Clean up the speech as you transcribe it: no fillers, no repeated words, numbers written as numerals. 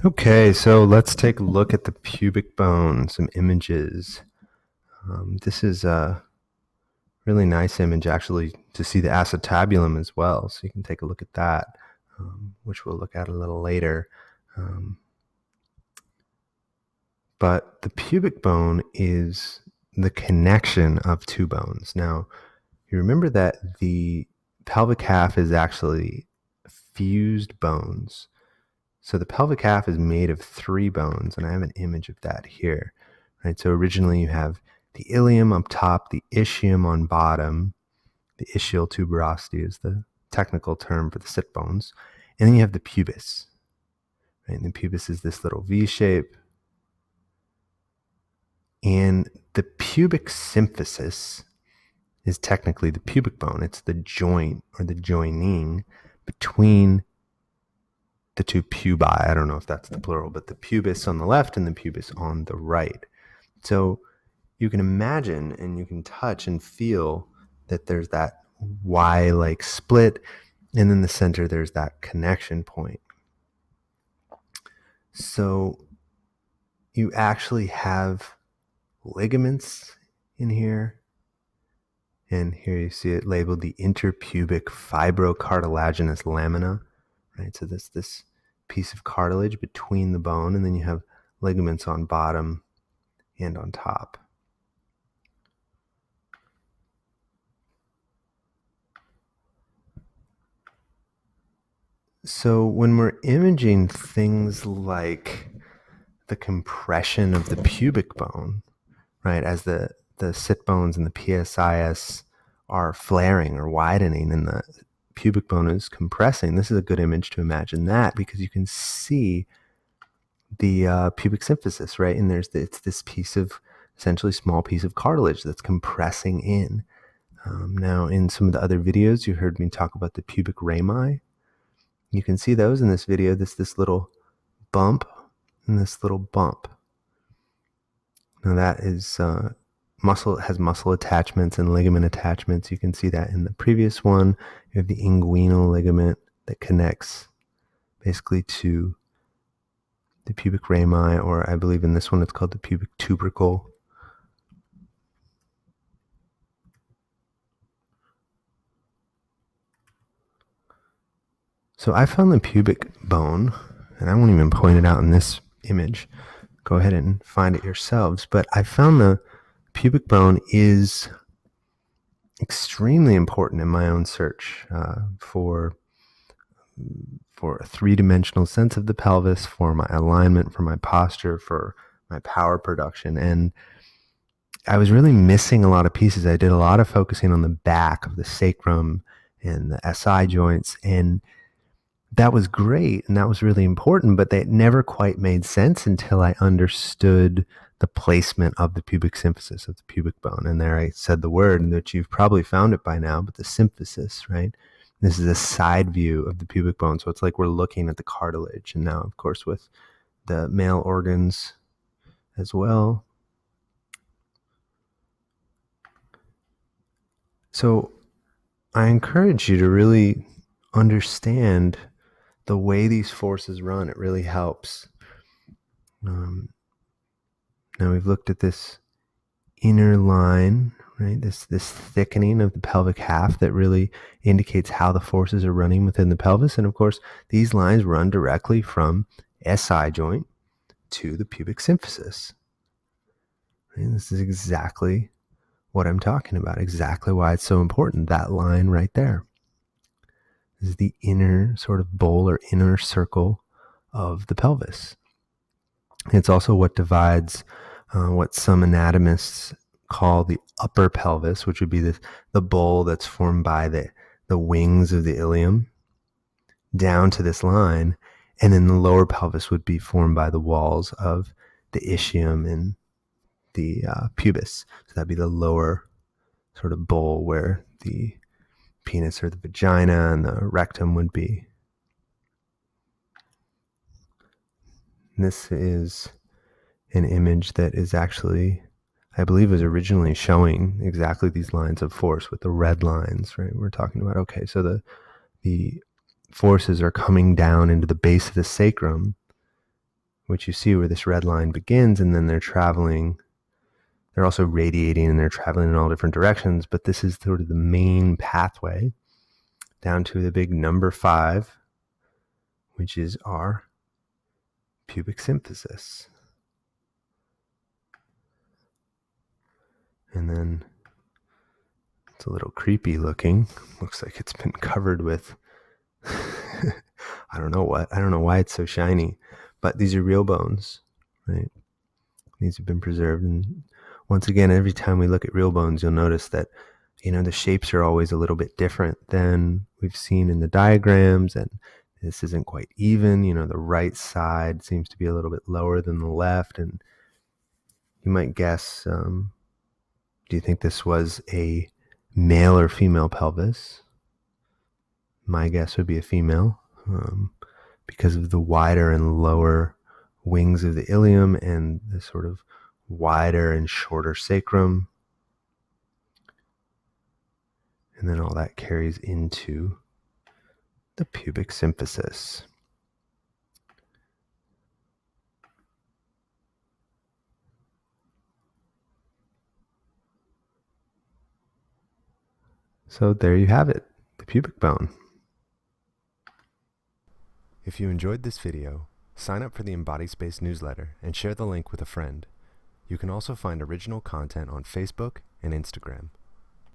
Okay, so let's take a look at the pubic bone, some images. This is a really nice image actually to see the acetabulum as well, so you can take a look at that, which we'll look at a little later. But the pubic bone is the connection of two bones. Now, you remember that the pelvic half is actually fused bones. So the pelvic half is made of three bones, and I have an image of that here. Right. So originally you have the ilium up top, the ischium on bottom. The ischial tuberosity is the technical term for the sit bones. And then you have the pubis. Right? And the pubis is this little V shape. And the pubic symphysis is technically the pubic bone. It's the joint or the joining between the two pubi. I don't know if that's the plural, but the pubis on the left and the pubis on the right. So you can imagine and you can touch and feel that there's that Y-like split, and in the center there's that connection point. So you actually have ligaments in here, and here you see it labeled the interpubic fibrocartilaginous lamina, right? So this piece of cartilage between the bone, and then you have ligaments on bottom and on top. So when we're imaging things like the compression of the pubic bone, right, as the sit bones and the PSIS are flaring or widening and the pubic bone is compressing, this is a good image to imagine that, because you can see the pubic symphysis, right? And it's this piece of, essentially small piece of cartilage that's compressing in. Now, in some of the other videos, you heard me talk about the pubic rami. You can see those in this video, this little bump and this little bump. Now that is muscle, has muscle attachments and ligament attachments. You can see that in the previous one. You have the inguinal ligament that connects basically to the pubic rami, or I believe in this one it's called the pubic tubercle. So I found the pubic bone, and I won't even point it out in this image. Go ahead and find it yourselves. But I found the pubic bone is extremely important in my own search for a three-dimensional sense of the pelvis, for my alignment, for my posture, for my power production. And I was really missing a lot of pieces. I did a lot of focusing on the back of the sacrum and the SI joints, and that was great and that was really important, but that never quite made sense until I understood the placement of the pubic symphysis, of the pubic bone. And there I said the word, in which you've probably found it by now, but the symphysis, right? This is a side view of the pubic bone. So it's like we're looking at the cartilage. And now, of course, with the male organs as well. So I encourage you to really understand the way these forces run. It really helps. Now we've looked at this inner line, right? This thickening of the pelvic half that really indicates how the forces are running within the pelvis. And of course, these lines run directly from SI joint to the pubic symphysis. And this is exactly what I'm talking about, exactly why it's so important, that line right there. This is the inner sort of bowl or inner circle of the pelvis. It's also what divides what some anatomists call the upper pelvis, which would be the bowl that's formed by the wings of the ilium down to this line, and then the lower pelvis would be formed by the walls of the ischium and the pubis. So that'd be the lower sort of bowl where the penis or the vagina and the rectum would be. This is an image that is actually, I believe, was originally showing exactly these lines of force with the red lines, right? We're talking about, okay, so the forces are coming down into the base of the sacrum, which you see where this red line begins, and then they're traveling. They're also radiating and they're traveling in all different directions, but this is sort of the main pathway down to the big number 5, which is our pubic symphysis. And then it's a little creepy looking. Looks like it's been covered with I don't know what. I don't know why it's so shiny, but these are real bones, right? These have been preserved. And once again, every time we look at real bones, you'll notice that, the shapes are always a little bit different than we've seen in the diagrams. And this isn't quite even. The right side seems to be a little bit lower than the left. And you might guess, do you think this was a male or female pelvis? My guess would be a female, because of the wider and lower wings of the ilium and the sort of wider and shorter sacrum. And then all that carries into the pubic symphysis. So there you have it, the pubic bone. If you enjoyed this video, sign up for the InBody Space newsletter and share the link with a friend. You can also find original content on Facebook and Instagram.